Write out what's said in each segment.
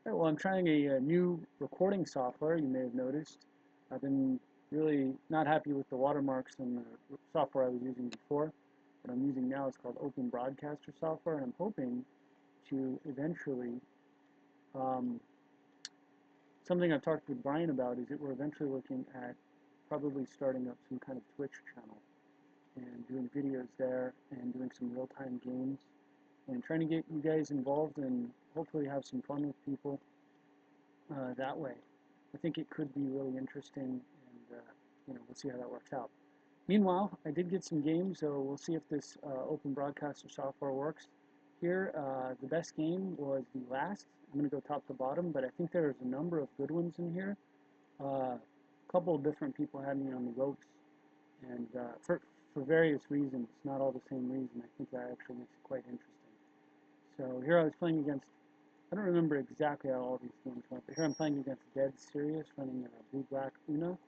Right, well, I'm trying a new recording software, you may have noticed. I've been really not happy with the watermarks in the software I was using before. What I'm using now is called Open Broadcaster software, and I'm hoping to eventually, um, something I've talked with Brian about is that we're eventually looking at probably starting up some kind of Twitch channel and doing videos there and doing some real-time games and trying to get you guys involved and hopefully have some fun with people that way. I think it could be really interesting, and we'll see how that works out. Meanwhile, I did get some games, so we'll see if this open broadcaster software works. Here, the best game was the last. I'm going to go top to bottom, but I think there's a number of good ones in here. A couple of different people had me on the ropes, and for various reasons, not all the same reason. I think that actually makes it quite interesting. So here I was playing against, I don't remember exactly how all these games went, but here I'm playing against Dead Serious, running blue-black Uno,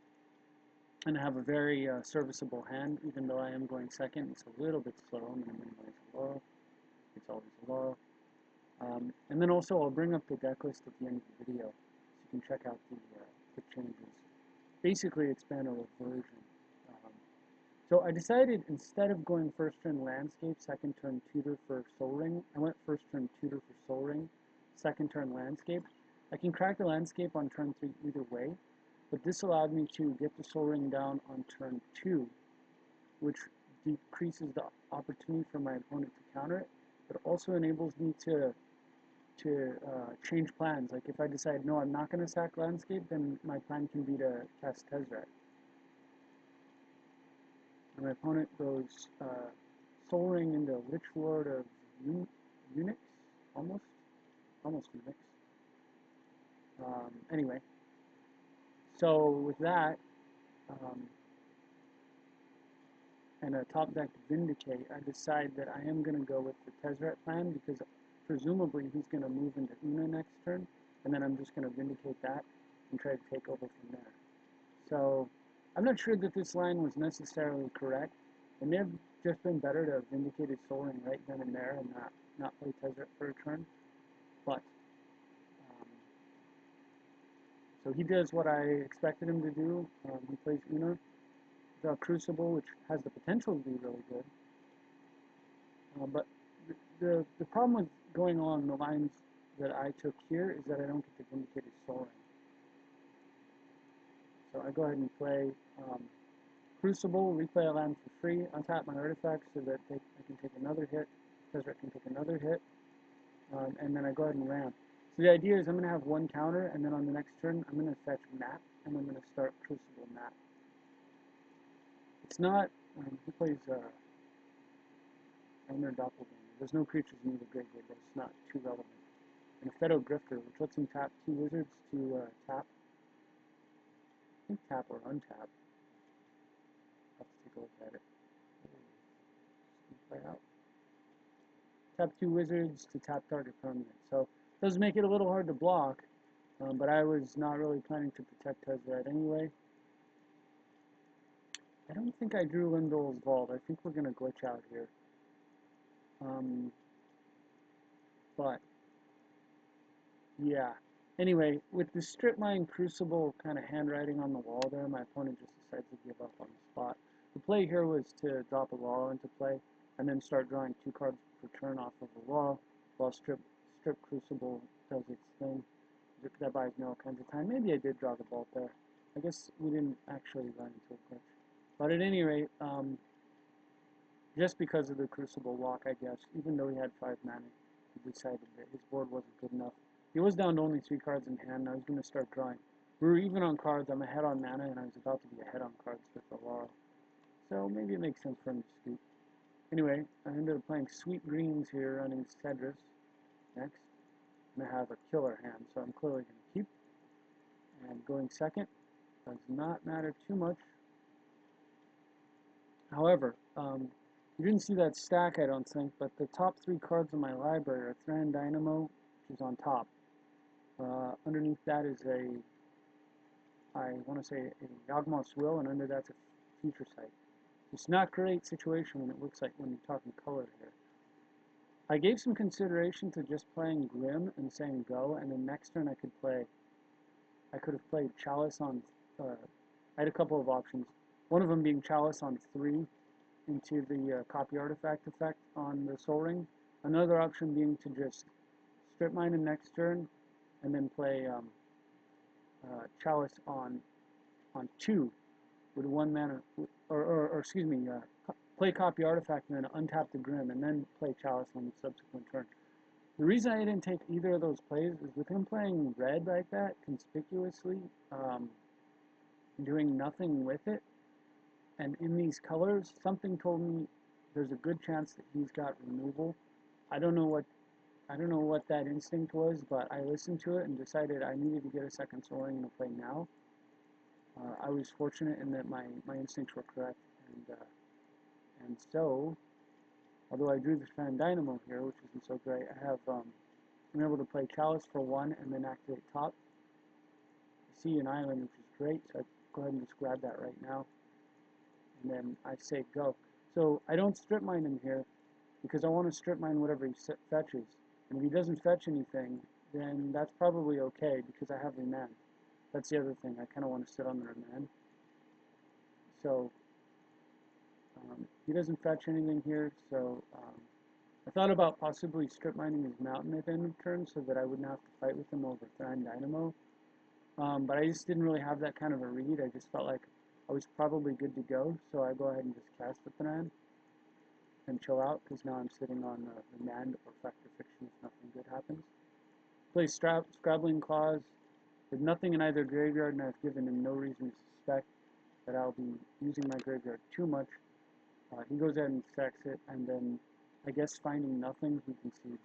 and I have a very serviceable hand, even though I am going second. It's a little bit slow. I'm going to minimize Oloro. It's always Oloro. And then also I'll bring up the deck list at the end of the video, so you can check out the changes. Basically, it's been a reversion. Um, so I decided instead of going first turn landscape, second turn tutor for soul ring, I went first turn tutor for soul ring, second turn landscape. I can crack the landscape on turn 3 either way, but this allowed me to get the soul ring down on turn 2, which decreases the opportunity for my opponent to counter it, but also enables me to change plans. Like if I decide, no, I'm not going to sack landscape, then my plan can be to cast Tezzeret. And my opponent goes Soul Ring into Lich Lord of Unix, almost Unix. Anyway, so with that, and a top deck Vindicate, I decide that I am going to go with the Tezzeret plan because presumably he's going to move into Una next turn, and then I'm just going to Vindicate that and try to take over from there. So I'm not sure that this line was necessarily correct. It may have just been better to have vindicated Soul Ring right then and there and not play Tezzeret for a turn. But, so he does what I expected him to do. He plays Una, the Crucible, which has the potential to be really good. But the problem with going along the lines that I took here is that I don't get to vindicate his Soul Ring. So I go ahead and play Crucible, replay a land for free, untap my artifacts so that I can take another hit, Tezzeret can take another hit, and then I go ahead and ramp. So the idea is I'm going to have one counter, and then on the next turn I'm going to fetch Map, and I'm going to start Crucible Map. It's not, he plays Owner Doppelganger. There's no creatures in the graveyard, that's not too relevant. And a Feto Grifter, which lets him tap 2 wizards to tap, I think tap or untap. I'll have to take a look at it. Play out. Tap 2 wizards to tap target permanent. So it does make it a little hard to block, but I was not really planning to protect Tezzeret anyway. I don't think I drew Lindol's Vault. I think we're going to glitch out here. But, yeah. Anyway, with the Strip Mine Crucible kind of handwriting on the wall there, my opponent just decides to give up on the spot. The play here was to drop a Oloro into play, and then start drawing 2 cards per turn off of the wall, while Strip Crucible does its thing. That buys me all kinds of time. Maybe I did draw the Vault there. I guess we didn't actually run into a glitch. But at any rate, just because of the Crucible walk, I guess, even though he had 5 mana, he decided that his board wasn't good enough. He was down to only 3 cards in hand, and I was going to start drawing. We were even on cards, I'm ahead on mana, and I was about to be ahead on cards with Oloro. So maybe it makes sense for him to scoop. Anyway, I ended up playing Sweet Greens here, running Cedrus next. And I have a killer hand, so I'm clearly going to keep. And going second does not matter too much. However, you didn't see that stack, I don't think, but the top 3 cards in my library are Thran Dynamo, which is on top. Underneath that is I want to say a Yawgmoth's Will, and under that's a Future Sight. It's not a great situation when it looks like when you're talking color here. I gave some consideration to just playing Grim and saying go, and then next turn I could have played Chalice on, I had a couple of options. One of them being Chalice on 3 into the copy artifact effect on the Soul Ring. Another option being to just strip mine in next turn and then play Chalice on 2 with 1 mana, or excuse me, play copy artifact and then untap the Grim and then play Chalice on the subsequent turn. The reason I didn't take either of those plays is with him playing red like that, conspicuously, doing nothing with it, and in these colors, something told me there's a good chance that he's got removal. I don't know what that instinct was, but I listened to it and decided I needed to get a second Soul Ring in a play now. I was fortunate in that my instincts were correct, and so, although I drew the Fan Dynamo here, which isn't so great, I'm able to play Chalice for 1 and then activate top. I see an island, which is great, so I go ahead and just grab that right now. And then I say go. So I don't strip mine him here because I want to strip mine whatever he fetches. And if he doesn't fetch anything, then that's probably okay because I have remand. That's the other thing. I kind of want to sit on the remand. So he doesn't fetch anything here, so I thought about possibly strip mining his mountain at the end of turn so that I wouldn't have to fight with him over Thran Dynamo. But I just didn't really have that kind of a read. I just felt like I was probably good to go, so I go ahead and just cast the Thran and chill out because now I'm sitting on the Remand or Factor Fiction if nothing good happens. Play Scrabbling Claws with nothing in either graveyard, and I've given him no reason to suspect that I'll be using my graveyard too much. He goes ahead and sacks it, and then I guess finding nothing, he concedes.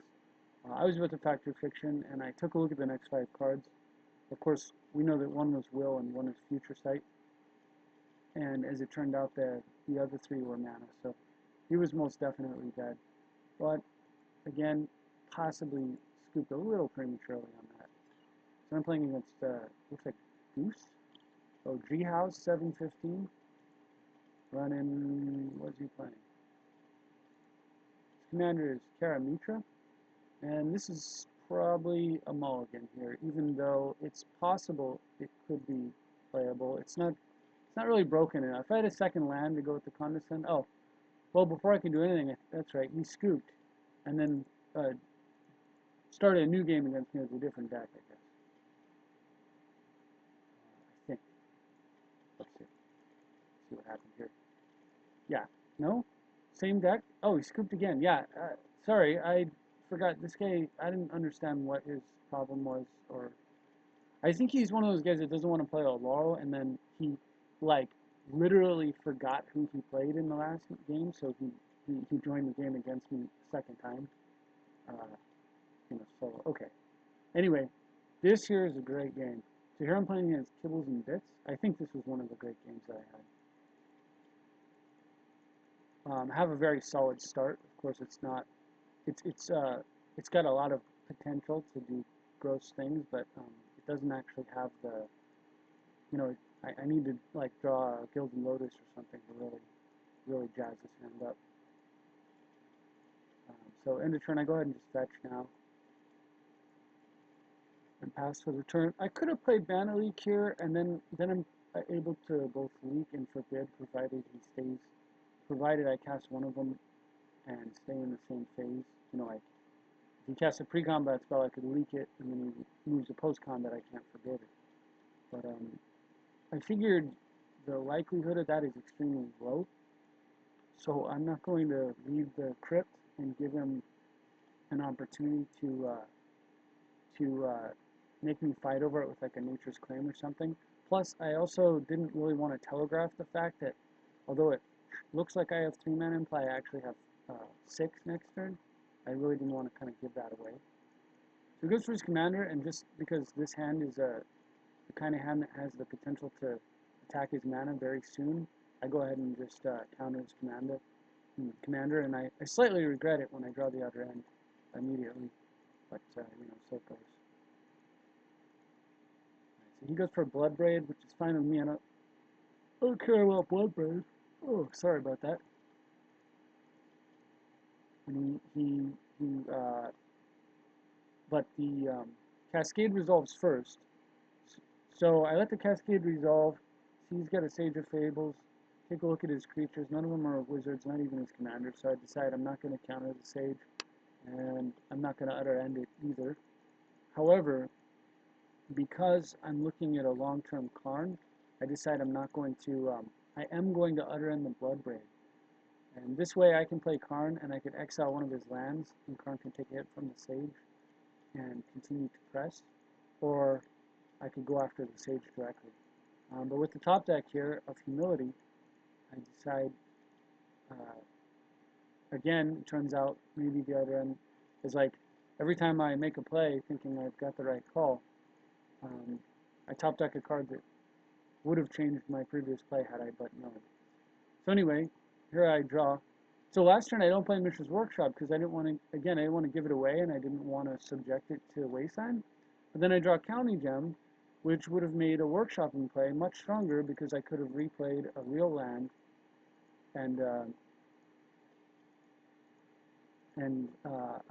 I was with the Factor Fiction, and I took a look at the next 5 cards. Of course, we know that one was Will and one is Future Sight, and as it turned out, the other 3 were mana, so he was most definitely dead. But again, possibly scooped a little prematurely on that. So I'm playing against, looks like Goose. Oh, G House 715. Running, what's he playing? His commander is Karamitra, and this is probably a mulligan here, even though it's possible it could be playable. It's not really broken enough. If I had a second land to go with the Condescend, oh, well, before I can do anything, that's right, he scooped, and then started a new game against me with a different deck, I guess. I think. Let's see what happened here. Yeah, no? Same deck? Oh, he scooped again. Yeah, sorry, I forgot. This guy, I didn't understand what his problem was, or I think he's one of those guys that doesn't want to play Oloro, and then he, like, literally forgot who he played in the last game, so he joined the game against me second time. So, okay. Anyway, this here is a great game. So here I'm playing against Kibbles and Bits. I think this was one of the great games that I had. Have a very solid start. Of course, it's not. It's got a lot of potential to do gross things, but it doesn't actually have the. I need to like draw a Gilded Lotus or something to really jazz this hand up. So end of turn, I go ahead and just fetch now. And pass for the turn. I could have played Mana Leak here, and then I'm able to both leak and forbid, provided I cast one of them and stay in the same phase. Like if he casts a pre-combat spell, I could leak it, and then he moves a post-combat, I can't forbid it. But I figured the likelihood of that is extremely low, so I'm not going to leave the crypt and give him an opportunity to make me fight over it with like a Nature's Claim or something. Plus, I also didn't really want to telegraph the fact that although it looks like I have 3 mana in play, I actually have 6 next turn. I really didn't want to kind of give that away. So he goes for his commander, and just because this hand is the kind of hand that has the potential to attack his mana very soon, I go ahead and just counter his commander, and I slightly regret it when I draw the other end immediately, but so it goes. So he goes for Bloodbraid, which is fine with me. I don't care about Bloodbraid. Oh, sorry about that. And he but the Cascade resolves first. So I let the Cascade resolve. He's got a Sage of Fables. Take a look at his creatures. None of them are wizards, not even his commander. So I decide I'm not going to counter the Sage, and I'm not going to utter end it either. However, because I'm looking at a long-term Karn, I decide I'm not going to. I am going to utter end the Bloodbraid. And this way I can play Karn and I can exile one of his lands and Karn can take a hit from the Sage and continue to press. Or I could go after the Sage directly. But with the top deck here of Humility, I decide, again, it turns out maybe the other end is like every time I make a play thinking I've got the right call, I top deck a card that would have changed my previous play had I but known. So anyway, here I draw. So last turn I don't play Mishra's Workshop because I didn't want to, again, I didn't want to give it away and I didn't want to subject it to Wayside. But then I draw County Gem, which would have made a workshopping play much stronger because I could have replayed a real land and I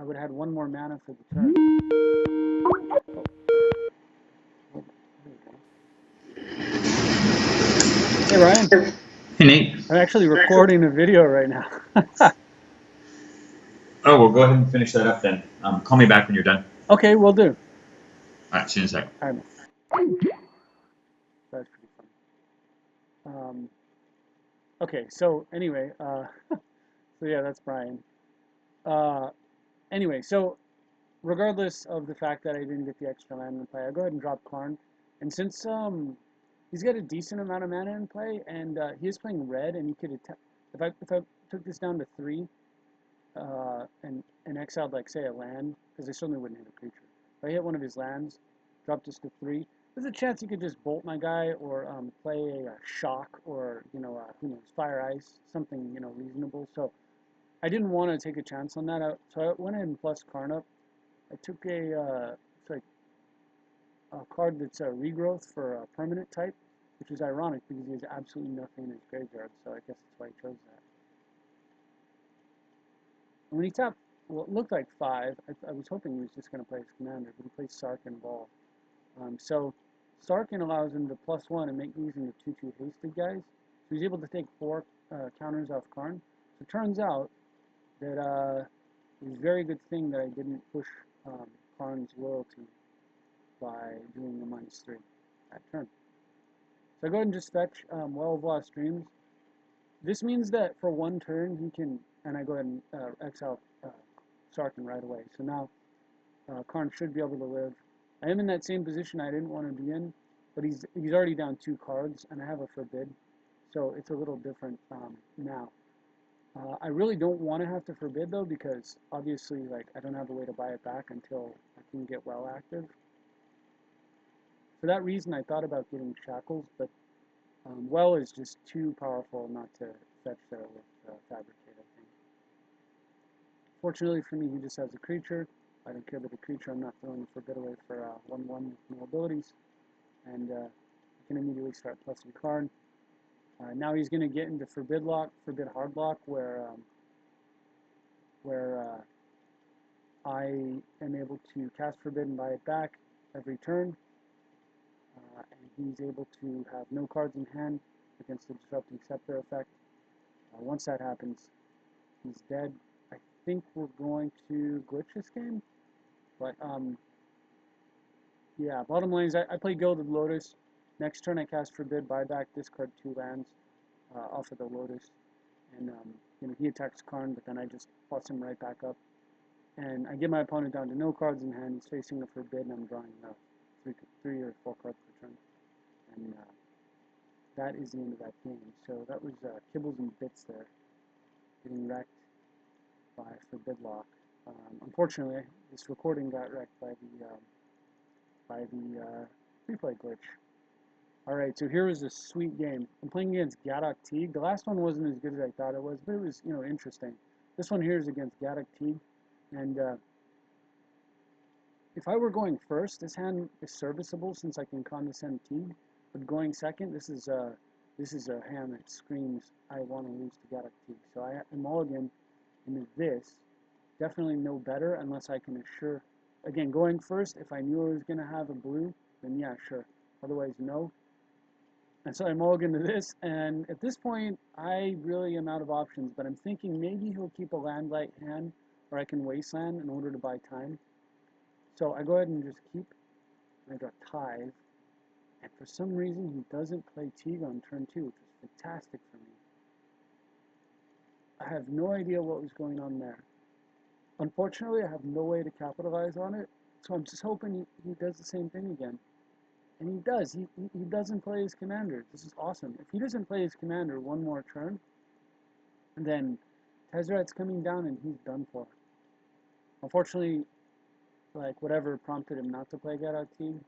would have had one more mana for the turn. Hey Ryan. Hey Nate. I'm actually recording a video right now. Oh, well, go ahead and finish that up then. Call me back when you're done. Okay, we'll do. All right, see you in a second. All right. That's pretty fun. Okay, so anyway, so yeah, that's Brian. Anyway, so regardless of the fact that I didn't get the extra mana in play, I'll go ahead and drop Karn. And since he's got a decent amount of mana in play, and he is playing red, and he could attack. If I took this down to 3, and exiled like say a land, because I certainly wouldn't hit a creature. If I hit one of his lands, drop this to 3, there's a chance he could just bolt my guy or play a shock or who knows, fire ice, something reasonable. So I didn't want to take a chance on that. So I went ahead and plus Karn up. I took it's like a card that's a regrowth for a permanent type, which is ironic because he has absolutely nothing in his graveyard. So I guess that's why I chose that. And when he tapped, well, it looked like 5. I was hoping he was just going to play his commander, but he plays Sarkhan Ball. So Sarkhan allows him to +1 and make these into 2/2 hasted guys. So he's able to take 4 counters off Karn. So it turns out that it was a very good thing that I didn't push Karn's loyalty by doing the -3 that turn. So I go ahead and just fetch Well of Lost Dreams. This means that for 1 turn he can, and I go ahead and exile Sarkhan right away. So now Karn should be able to live. I am in that same position I didn't want to be in, but he's already down 2 cards, and I have a Forbid, so it's a little different now. I really don't want to have to Forbid though, because obviously I don't have a way to buy it back until I can get Well active. For that reason, I thought about getting Shackles, but Well is just too powerful not to fetch there with Fabricate, I think. Fortunately for me, he just has a creature. I don't care about the creature. I'm not throwing the Forbid away for 1/1 with no abilities. And I can immediately start plussing Karn. Now he's going to get into Forbid Hard Lock, where I am able to cast Forbid and buy it back every turn. And he's able to have no cards in hand against the Disrupting Scepter effect. Once that happens, he's dead. I think we're going to glitch this game, but yeah, bottom line is I play Gilded Lotus. Next turn I cast Forbid, buy back, discard 2 lands off of the Lotus, and he attacks Karn, but then I just plus him right back up, and I get my opponent down to no cards in hand. He's facing a Forbid, and I'm drawing 3 or 4 cards per turn, and that is the end of that game. So that was kibbles and bits there, getting wrecked by Forbid Lock. Unfortunately, this recording got wrecked by the replay glitch. Alright, so here was a sweet game. I'm playing against Gadok Teague. The last one wasn't as good as I thought it was, but it was, interesting. This one here is against Gadok Teague, and if I were going first, this hand is serviceable since I can condescend Teague, but going second, this is a hand that screams, I want to lose to Gadok Teague. So I mulligan into this, definitely know better unless I can assure. Again, going first, if I knew I was going to have a blue, then yeah, sure. Otherwise, no. And so I mulligan to this, and at this point, I really am out of options, but I'm thinking maybe he'll keep a land light hand, or I can wasteland in order to buy time. So I go ahead and just keep, and I draw Tithe, and for some reason he doesn't play Teague on turn 2, which is fantastic for me. I have no idea what was going on there. Unfortunately, I have no way to capitalize on it, so I'm just hoping he does the same thing again. And he does. He doesn't play his commander. This is awesome. If he doesn't play his commander one more turn, then Tezzeret's coming down and he's done for. Unfortunately, like whatever prompted him not to play Get Out Team,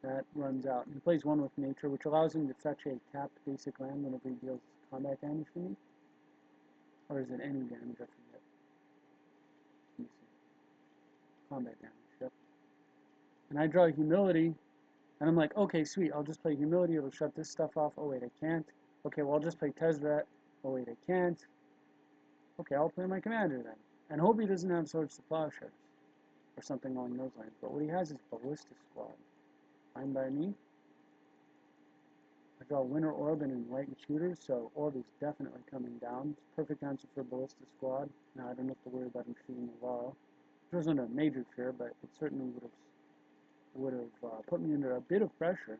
that runs out. He plays one with nature, which allows him to fetch a tapped basic land whenever he deals combat damage to me. Or is it any damage? I forget. Let me see. Combat damage, yep. And I draw Humility, and I'm like, okay, sweet, I'll just play Humility, it'll shut this stuff off. Oh wait, I can't. Okay, well I'll just play Tezzeret. Oh wait, I can't. Okay, I'll play my commander then. And hope he doesn't have Swords to Plowshares, or something along those lines. But what he has is Ballista Squad. Fine by me. I draw Winter Orb and Enlightened Shooters, so Orb is definitely coming down. It's a perfect answer for Ballista Squad. Now I don't have to worry about him shooting Oloro. Which wasn't a major fear, but it certainly would have put me under a bit of pressure.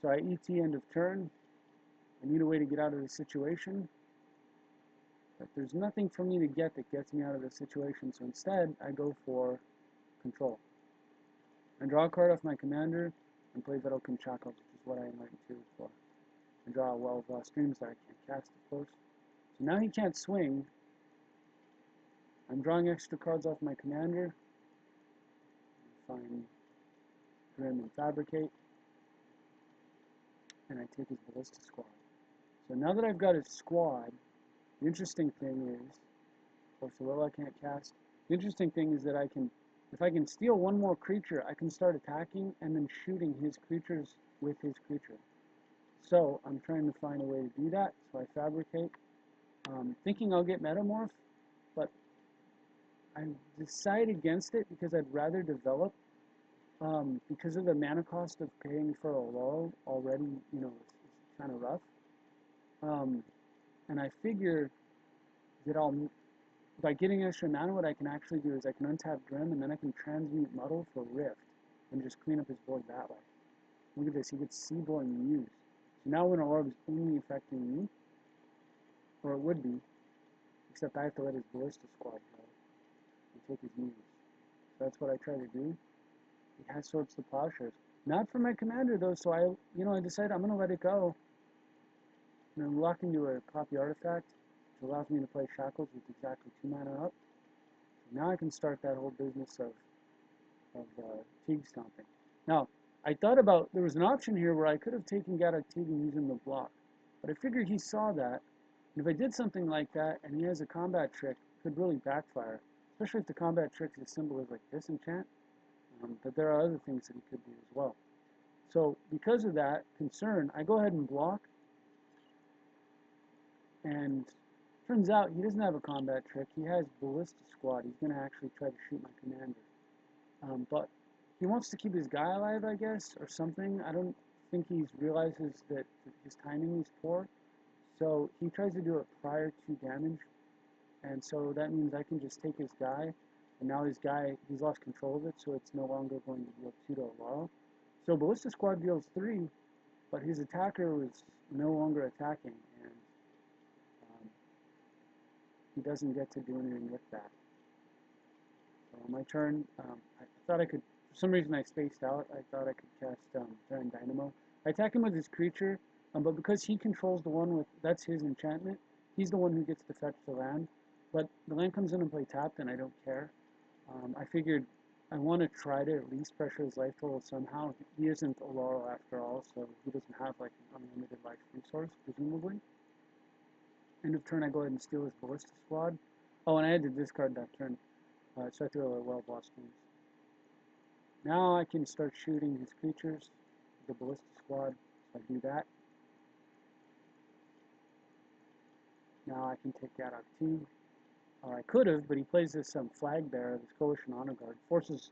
So I ET end of turn. I need a way to get out of the situation. But there's nothing for me to get that gets me out of the situation, so instead I go for control. I draw a card off my commander and play Vital Conchacos, which is what I Enlightened Shooters for. I draw a Well of Streams that I can't cast, of course. So now he can't swing. I'm drawing extra cards off my commander. Find Grim and Fabricate. And I take his Ballista Squad. So now that I've got his squad, the interesting thing is, of course, Oloro I can't cast. The interesting thing is that if I can steal one more creature, I can start attacking and then shooting his creatures with his creature. So I'm trying to find a way to do that. So I fabricate, thinking I'll get Metamorph, but I decide against it because I'd rather develop. Because of the mana cost of paying for Oloro already, it's kind of rough. And I figure that by getting extra mana, what I can actually do is I can untap Grim, and then I can transmute Muddle for Rift, and just clean up his board that way. Look at this, he gets Seaborn Muse. So now when Orb is only affecting me, or it would be, except I have to let his Ballista Squad go, and take his Muse. So that's what I try to do. He has Swords to Plowshares. Not for my commander though, so I decided I'm going to let it go. And I'm locked into a copy artifact, which allows me to play Shackles with exactly 2 mana up. So now I can start that whole business of Teague stomping. Now, I thought about, there was an option here where I could have taken Garak Teague and used him to block. But I figured he saw that, and if I did something like that, and he has a combat trick, it could really backfire. Especially if the combat trick is as simple as like Disenchant. But there are other things that he could do as well. So because of that concern, I go ahead and block. And turns out he doesn't have a combat trick. He has Ballista Squad. He's going to actually try to shoot my commander. But he wants to keep his guy alive, I guess, or something. I don't think he realizes that his timing is poor. So he tries to do it prior to damage. And so that means I can just take his guy. And now his guy, he's lost control of it, so it's no longer going to deal 2 to Oloro. So Ballista Squad deals 3, but his attacker was no longer attacking, and he doesn't get to do anything with that. So on my turn, I thought I could, for some reason I spaced out, I thought I could cast Terran Dynamo. I attack him with his creature, but because he controls the one with, that's his enchantment, he's the one who gets to fetch the land. But the land comes in and play tapped, and I don't care. I figured I want to try to at least pressure his life total somehow. He isn't Oloro after all, so he doesn't have like an unlimited life resource, presumably. End of turn, I go ahead and steal his Ballista Squad. Oh, and I had to discard that turn, so I threw a Well of Streams. Now I can start shooting his creatures, the Ballista Squad, so I do that. Now I can take that out Teague. Or I could have, but he plays this flag bearer, this Coalition Honor Guard, forces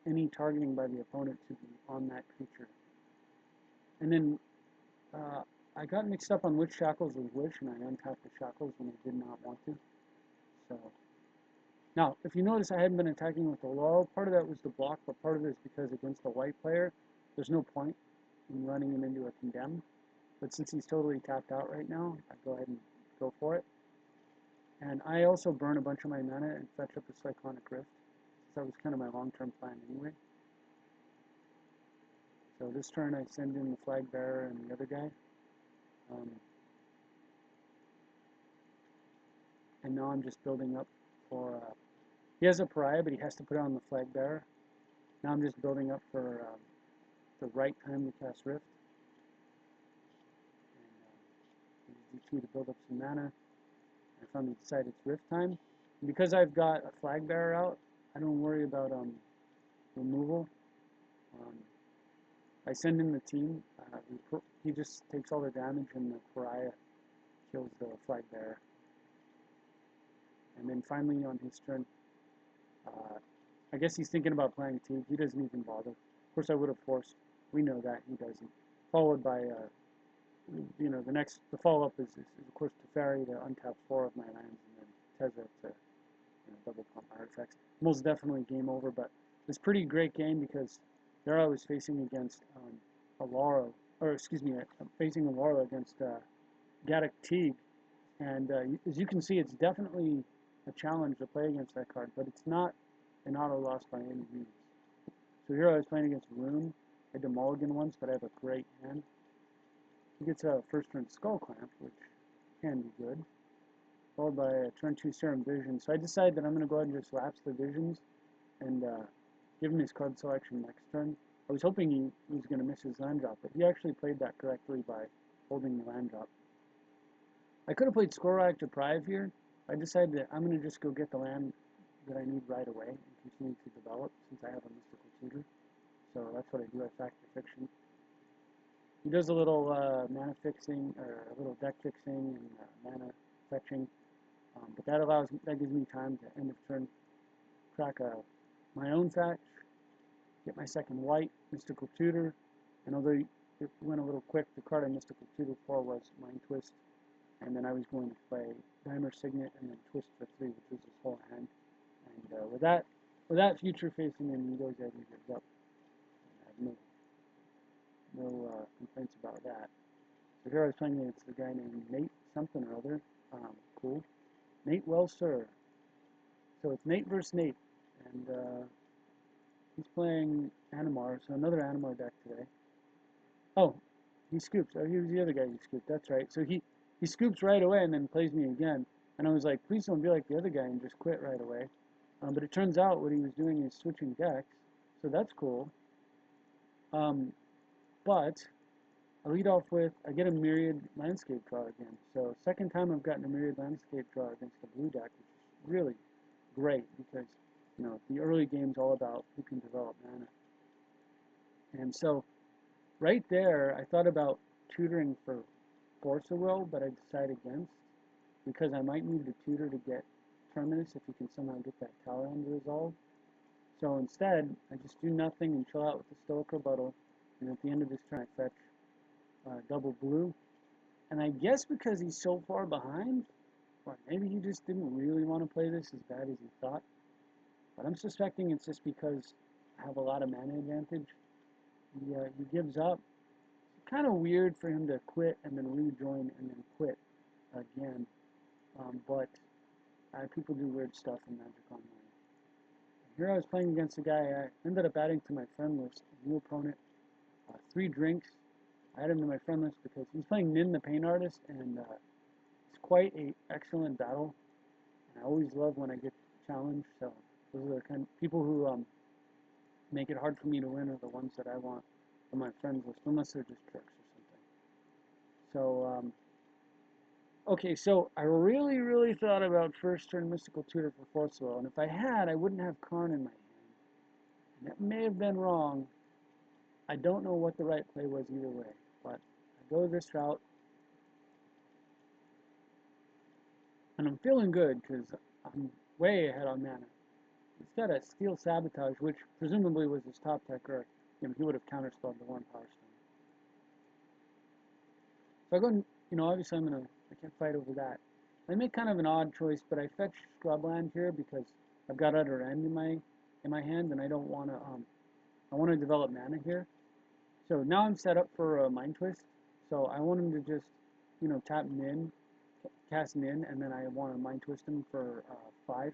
any targeting by the opponent to be on that creature. And then I got mixed up on which shackles was which, and I untapped the shackles when I did not want to. So now, if you notice, I hadn't been attacking with the Oloro. Part of that was to block, but part of it is because against the white player, there's no point in running him into a condemn. But since he's totally tapped out right now, I go ahead and go for it. And I also burn a bunch of my mana and fetch up a Cyclonic Rift. So that was kind of my long-term plan anyway. So this turn I send in the Flag Bearer and the other guy. And now I'm just building up for... he has a Pariah, but he has to put on the Flag Bearer. Now I'm just building up for the right time to cast Rift. And use D2 to build up some mana. I finally decide it's Rift time. And because I've got a Flag Bearer out, I don't worry about removal. I send in the team. He just takes all the damage, and the Pariah kills the Flag Bearer. And then finally on his turn, I guess he's thinking about playing Teague. He doesn't even bother. Of course, I would have forced. We know that he doesn't. Followed by, the follow-up is of course Teferi to untap 4 of my lands, and then Teza to double pump artifacts. Most definitely game over, but it's a pretty great game because there I was facing against Oloro, or excuse me, facing Oloro against Gaddock Teague, and as you can see, it's definitely a challenge to play against that card, but it's not an auto loss by any means. So here I was playing against Rune. I had to mulligan once, but I have a great hand. He gets a first turn Skull Clamp, which can be good, followed by a turn 2 Serum Vision. So I decided that I'm going to go ahead and just lapse the Visions and give him his card selection next turn. I was hoping he was going to miss his land drop, but he actually played that correctly by holding the land drop. I could have played Skorrak Deprive here. I decided that I'm going to just go get the land that I need right away and continue to develop since I have a Mystical Tutor. So that's what I do. I Factor Fiction. He does a little mana fixing, or a little deck fixing and mana fetching, but that gives me time to end of turn crack my own fetch, get my second white Mystical Tutor, and although it went a little quick, the card I Mystical Tutor for was Mind Twist, and then I was going to play Dimer Signet and then Twist for 3, which was his whole hand. And with that future facing him, he goes ahead and gives up. I have no complaints about that. So here I was playing against a guy named Nate something or other. Cool. Nate Well Sir. So it's Nate versus Nate. And he's playing Animar, so another Animar deck today. Oh, he scoops. Oh, he was the other guy who scooped. That's right. So he scoops right away and then plays me again. And I was like, please don't be like the other guy and just quit right away. But it turns out what he was doing is switching decks. So that's cool. But I lead off with, I get a Myriad Landscape draw again. So second time I've gotten a Myriad Landscape draw against the blue deck, which is really great because, the early game's all about who can develop mana. And so right there, I thought about tutoring for Force of Will, but I decided against because I might need the tutor to get Terminus if he can somehow get that Talon to resolve. So instead, I just do nothing and chill out with the Stoic Rebuttal, and at the end of this turn I fetch double blue. And I guess because he's so far behind, or maybe he just didn't really want to play this as bad as he thought, but I'm suspecting it's just because I have a lot of mana advantage. He gives up. It's kind of weird for him to quit and then rejoin and then quit again, but people do weird stuff in Magic Online. Here I was playing against a guy I ended up adding to my friend list, a new opponent, 3 drinks. I added him to my friend list because he's playing Nin the Pain Artist, and it's quite an excellent battle. And I always love when I get challenged, so those are the kind of people who make it hard for me to win are the ones that I want on my friends list, unless they're just tricks or something. So, okay, so I really thought about first turn Mystical Tutor for Force Will, and if I had, I wouldn't have Karn in my hand. And that may have been wrong. I don't know what the right play was either way, but I go this route, and I'm feeling good because I'm way ahead on mana. He's got a Steel Sabotage, which presumably was his top tech, or he would have counterspelled the one Power Stone. So I go, obviously I can't fight over that. I make kind of an odd choice, but I fetch Scrubland here because I've got Utter End in my hand, and I don't want to, I want to develop mana here. So now I'm set up for a Mind Twist. So I want him to just, tap Nin, cast Nin, and then I want to Mind Twist him for 5.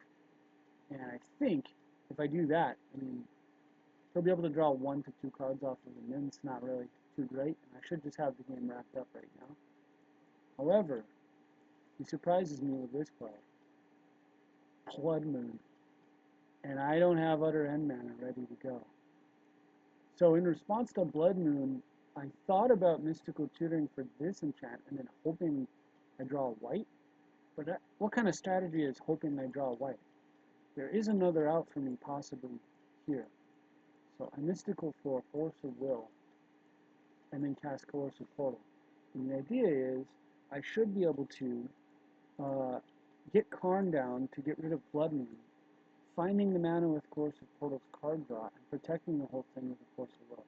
And I think if I do that, he'll be able to draw 1 to 2 cards off of the Nin's not really too great, and I should just have the game wrapped up right now. However, he surprises me with this play. Blood Moon. And I don't have Utter End mana ready to go. So in response to Blood Moon, I thought about Mystical Tutoring for this enchant and then hoping I draw a white. But what kind of strategy is hoping I draw a white? There is another out for me possibly here. So I Mystical for Force of Will and then cast Coercive Portal. And the idea is I should be able to get Karn down to get rid of Blood Moon, finding the mana with Coercive Portal's card draw, and protecting the whole thing with the Force of Will.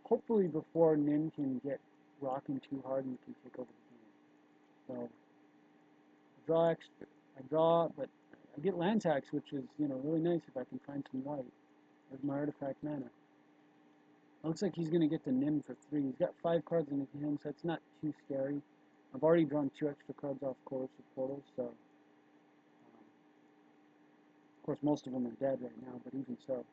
Hopefully before Nin can get rocking too hard and can take over the game. So I draw, but I get land tax, which is really nice if I can find some white. There's my artifact mana. Looks like he's going to get the Nim for 3. He's got 5 cards in his hand, so it's not too scary. I've already drawn 2 extra cards off Coercive Portal, so of course most of them are dead right now, but even so.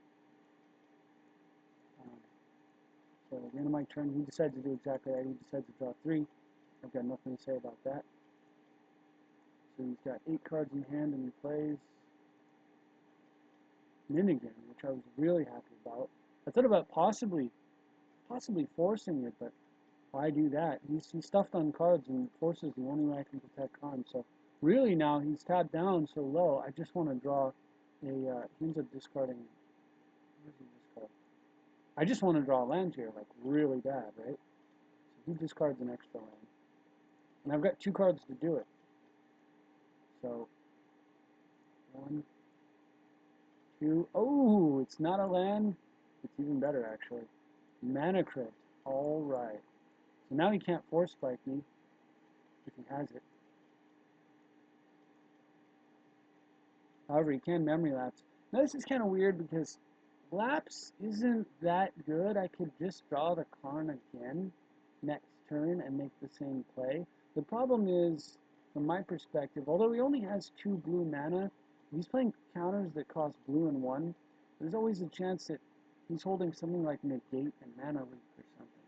So at the end of my turn, he decides to do exactly that. He decides to draw 3. I've got nothing to say about that. So he's got 8 cards in hand, and he plays Nin again, which I was really happy about. I thought about possibly forcing it, but why do that? He's stuffed on cards, and Force is the only way I can protect Karn. So really now he's tapped down so low, I just want to draw a, he ends up discarding, what does he discard? I just want to draw a land here, like really bad, right? So he discards an extra land. And I've got 2 cards to do it. So, 1, 2, oh, it's not a land. It's even better, actually. Mana Crypt, all right. So now he can't Force Spike me, if he has it. However, he can Memory Lapse. Now this is kind of weird because Lapse isn't that good. I could just draw the Karn again next turn and make the same play. The problem is, from my perspective, although he only has 2 blue mana, if he's playing counters that cost blue and 1, there's always a chance that he's holding something like Negate and Mana Leak or something.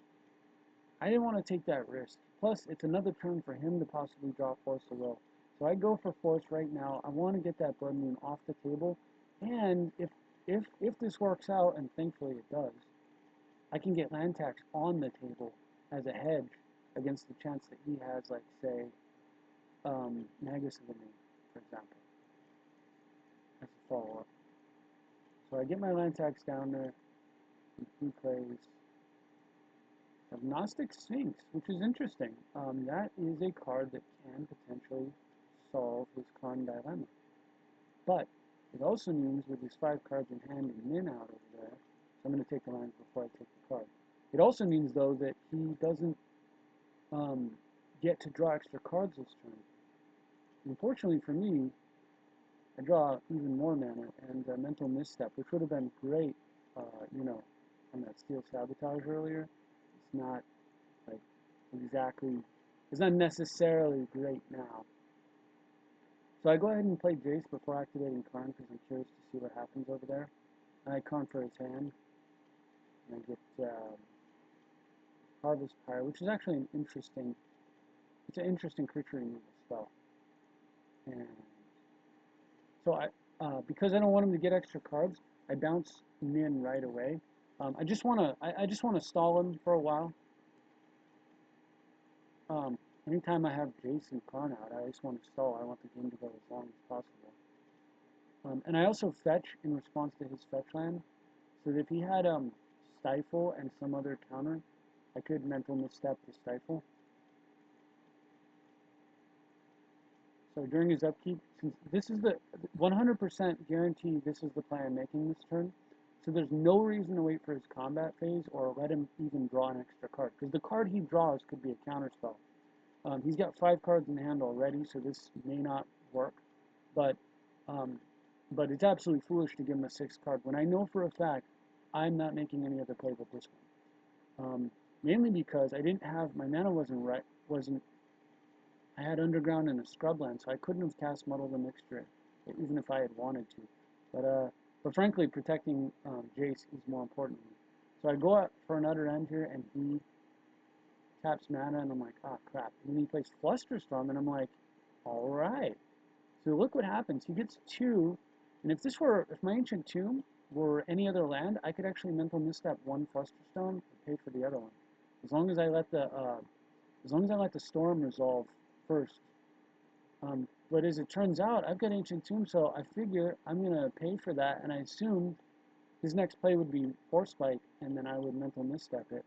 I didn't want to take that risk. Plus, it's another turn for him to possibly draw Force of Will. So I go for Force right now. I want to get that Blood Moon off the table. And if this works out, and thankfully it does, I can get land tax on the table as a hedge against the chance that he has, like, say, Magus of the Moon, for example, as a follow-up. So I get my land tax down there, and he plays Agnostic Sphinx, which is interesting. That is a card that can potentially solve his Karn dilemma. But it also means with his 5 cards in hand and Nin out over there, so I'm going to take the land before I take the card. It also means, though, that he doesn't get to draw extra cards this turn. Unfortunately for me, I draw even more mana and a Mental Misstep, which would have been great, on that Steel Sabotage earlier. It's not like exactly, it's not necessarily great now. So I go ahead and play Jace before activating Karn because I'm curious to see what happens over there. And I conquer his hand. And I get Harvest Pyre, which is actually an interesting creature removal spell. And so because I don't want him to get extra cards, I bounce Nin right away. I just want to stall him for a while. Anytime I have Jace and Karn out, I just want to stall. I want the game to go as long as possible. And I also fetch in response to his fetch land, so that if he had Stifle and some other counter, I could Mental Misstep to Stifle. So during his upkeep, since this is the 100% guarantee this is the play I'm making this turn, so there's no reason to wait for his combat phase or let him even draw an extra card, because the card he draws could be a counterspell. He's got 5 cards in hand already, so this may not work, but um, it's absolutely foolish to give him a 6th card when I know for a fact I'm not making any other play but this one. Mainly because I didn't have, my mana wasn't I had Underground and a Scrubland, so I couldn't have cast Muddle the Mixture, even if I had wanted to. But frankly, protecting Jace is more important to me. So I go out for an Utter End here, and he taps mana, and I'm like, ah, crap. And then he plays Flusterstorm, and I'm like, all right. So look what happens. He gets 2, and if my Ancient Tomb were any other land, I could actually Mental Misstep 1 Flusterstone and pay for the other one, as long as I let the Storm resolve first. But as it turns out, I've got Ancient Tomb, so I figure I'm going to pay for that, and I assumed his next play would be Force Spike, and then I would Mental Misstep it.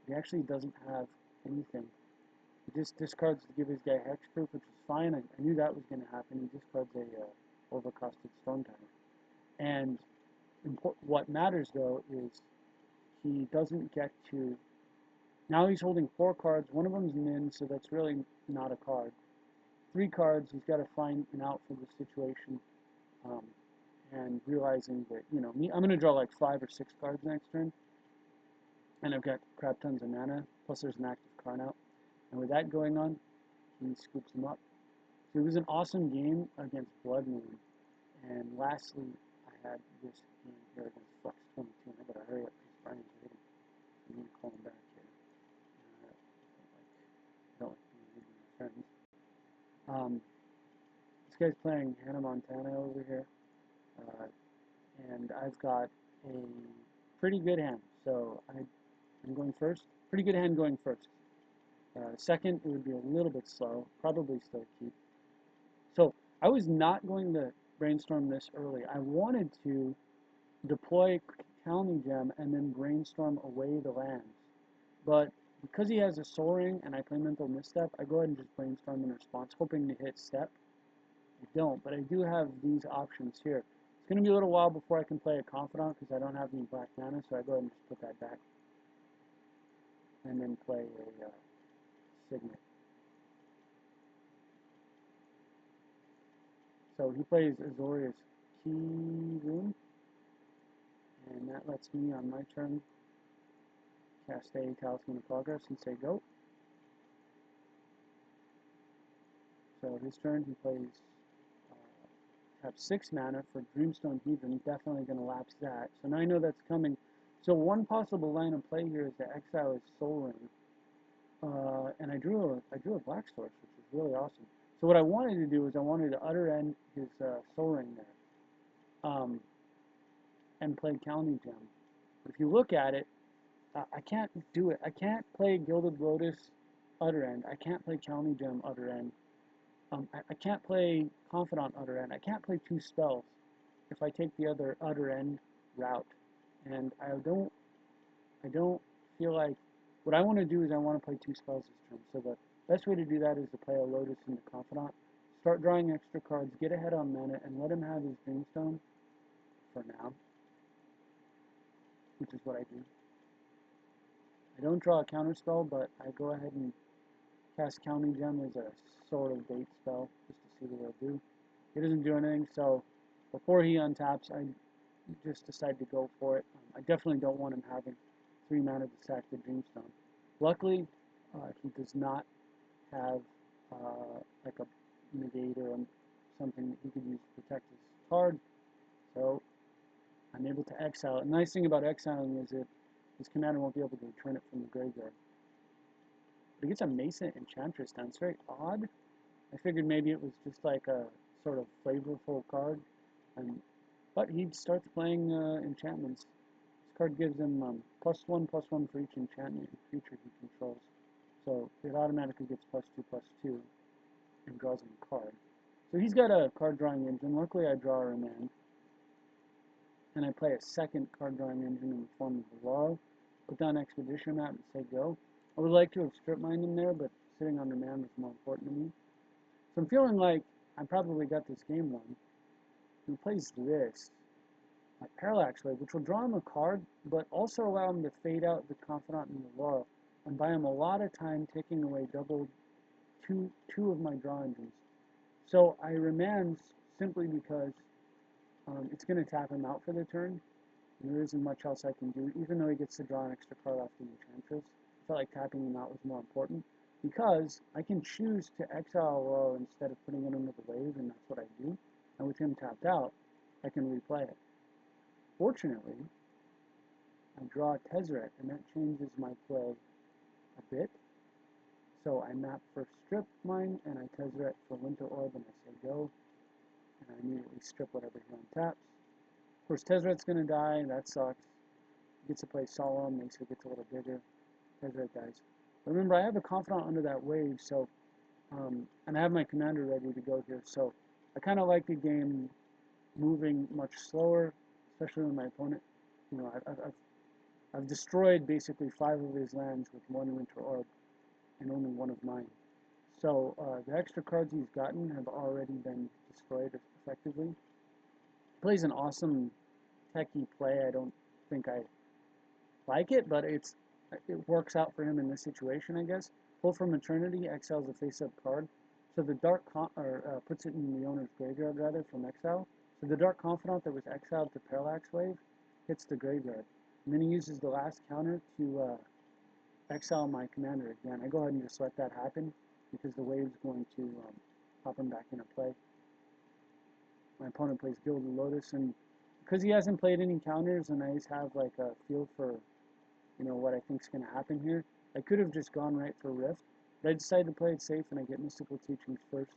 He actually doesn't have anything. He just discards to give his guy Hexproof, which is fine. I knew that was going to happen. He discards a Overcosted Storm Timer. And what matters, though, is he doesn't get to... Now he's holding 4 cards. One of them's Min, so that's really not a card. 3 cards, he's got to find an out for the situation, and realizing that, I'm going to draw like 5 or 6 cards next turn, and I've got crap tons of mana, plus there's an active card out, and with that going on, he scoops him up. So it was an awesome game against Blood Moon, and lastly, I had this game here against Flux 22, and I gotta hurry up because Brian's waiting. I need to call him back here. I don't like being with my friends. This guy's playing Hannah Montana over here, and I've got a pretty good hand, so I'm going first. Pretty good hand going first. Second, it would be a little bit slow, probably still keep. So I was not going to brainstorm this early. I wanted to deploy Calny Gem and then brainstorm away the lands, but because he has a Soul Ring and I play Mental Misstep, I go ahead and just brainstorm in response, hoping to hit step. I don't, but I do have these options here. It's going to be a little while before I can play a Confidant because I don't have any black mana, so I go ahead and just put that back. And then play a Signet. So he plays Azorius Key Rune, and that lets me on my turn cast a Talisman of Progress and say go. So his turn, he plays have 6 mana for Dreamstone Heathen, definitely going to lapse that. So now I know that's coming. So one possible line of play here is to exile his Soul Ring. And I drew a Black Source, which is really awesome. So what I wanted to do is I wanted to Utter End his Soul Ring there, and play Calny Gem. But if you look at it, I can't do it. I can't play Gilded Lotus Utter End. I can't play Calny Gem Utter End. I can't play Confidant Utter End. I can't play 2 spells if I take the other Utter End route. And I don't feel like, what I want to do is I want to play 2 spells this turn. So the best way to do that is to play a Lotus into Confidant, start drawing extra cards, get ahead on mana, and let him have his Dreamstone for now, which is what I do. I don't draw a counterspell, but I go ahead and cast Calny Gem as a sort of bait spell, just to see what it'll do. He doesn't do anything, so before he untaps, I just decide to go for it. I definitely don't want him having 3 mana to sack the Dreamstone. Luckily, he does not have like a negate or something that he could use to protect his card, so I'm able to exile it. The nice thing about exiling is that his commander won't be able to return it from the graveyard. But he gets a Mason Enchantress down. It's very odd. I figured maybe it was just like a sort of flavorful card. But he starts playing enchantments. This card gives him +1/+1 for each enchantment and creature he controls. So it automatically gets +2/+2 and draws him a card. So he's got a card drawing engine. Luckily I draw a Remand. And I play a second card drawing engine in the form of Oloro. Put down Expedition Map and say go. I would like to have strip mined him there, but sitting on Remand was more important to me. So I'm feeling like I probably got this game won. He plays this, my Parallax Wave, which will draw him a card, but also allow him to fade out the Confidant and the Oloro, and buy him a lot of time, taking away two of my draw engines. So I remand simply because it's going to tap him out for the turn. And there isn't much else I can do, even though he gets to draw an extra card off the Enchantress. I felt like tapping him out was more important, because I can choose to exile Oloro instead of putting it under the wave, and that's what I do. And with him tapped out, I can replay it. Fortunately, I draw a Tezzeret, and that changes my play a bit. So I map for strip mine, and I Tezzeret for Winter Orb, and I say go, and I immediately strip whatever he untaps. Of course, Tezzeret's going to die, that sucks. He gets to play Solemn, makes it gets a little bigger. Tezzeret dies. But remember, I have a Confidant under that wave, so, and I have my commander ready to go here, so I kind of like the game moving much slower, especially when my opponent, I've destroyed basically 5 of his lands with 1 Winter Orb and only 1 of mine. So the extra cards he's gotten have already been destroyed effectively. He plays an awesome techie play. I don't think I like it, but it works out for him in this situation, I guess. Pull from Eternity exiles a face-up card, so the puts it in the owner's graveyard rather from exile. So the Dark Confidant that was exiled to Parallax Wave hits the graveyard, and then he uses the last counter to exile my commander again. I go ahead and just let that happen because the wave's going to pop him back into play. My opponent plays Gilded Lotus, and because he hasn't played any counters and I just have like a feel for what I think is going to happen here, I could have just gone right for Rift, but I decided to play it safe and I get Mystical Teachings first.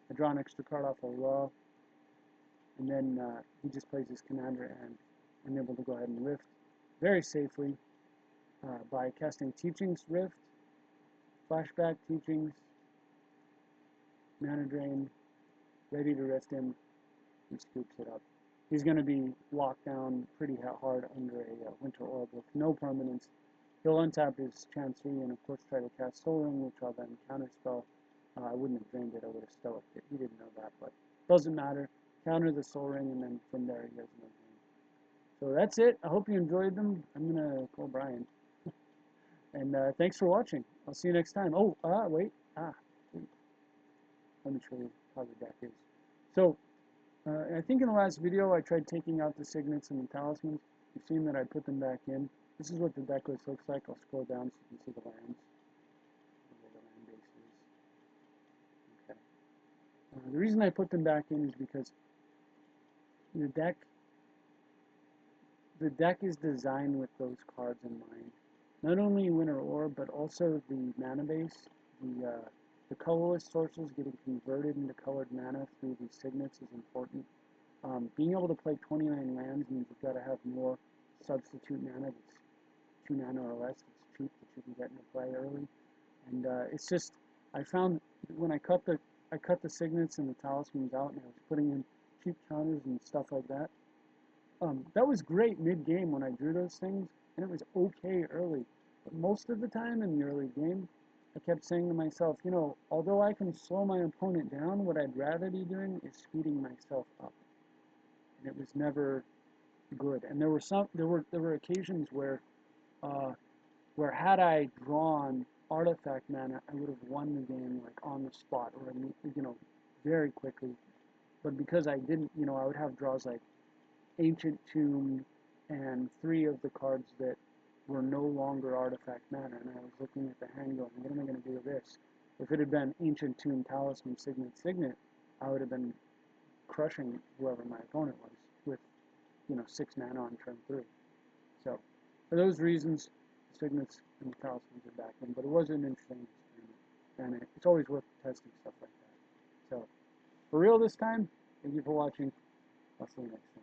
I draw an extra card off of Raw, and then he just plays his commander, and I'm able to go ahead and Rift very safely by casting Teachings, Rift, Flashback, Teachings, Mana Drain, ready to Rift him. He scoops it up. He's going to be locked down pretty hard under a Winter Orb with no permanence. He'll untap his Chancery and, of course, try to cast Soul Ring, which I'll then counterspell. I wouldn't have drained it, I would have stoicked it. He didn't know that, but doesn't matter. Counter the Soul Ring, and then from there he has no game. So that's it. I hope you enjoyed them. I'm going to call Brian. And thanks for watching. I'll see you next time. Oh, wait. Let me show you how the deck is. So, I think in the last video I tried taking out the Signets and the Talismans. You've seen that I put them back in. This is what the deck list looks like. I'll scroll down so you can see the lands. Where the land base is. Okay. The reason I put them back in is because the deck is designed with those cards in mind. Not only Winter Orb, but also the mana base. The colorless sources getting converted into colored mana through these signets is important. Being able to play 29 lands means you've got to have more substitute mana that's 2 mana or less. It's cheap that you can get into play early. And it's just, I found when I cut the signets and the talismans out and I was putting in cheap counters and stuff like that, that was great mid-game when I drew those things, and it was okay early. But most of the time in the early game, I kept saying to myself, although I can slow my opponent down, what I'd rather be doing is speeding myself up. And it was never good. And there were occasions where had I drawn artifact mana, I would have won the game like on the spot or very quickly. But because I didn't, I would have draws like Ancient Tomb and 3 of the cards that were no longer artifact mana, and I was looking at the hand going, what am I going to do with this? If it had been Ancient Tomb, Talisman, Signet, I would have been crushing whoever my opponent was with, 6 mana on turn 3. So, for those reasons, Signets and the Talismans are back in, but it was an interesting experiment, and it's always worth testing stuff like that. So, for real this time, thank you for watching. I'll see you next time.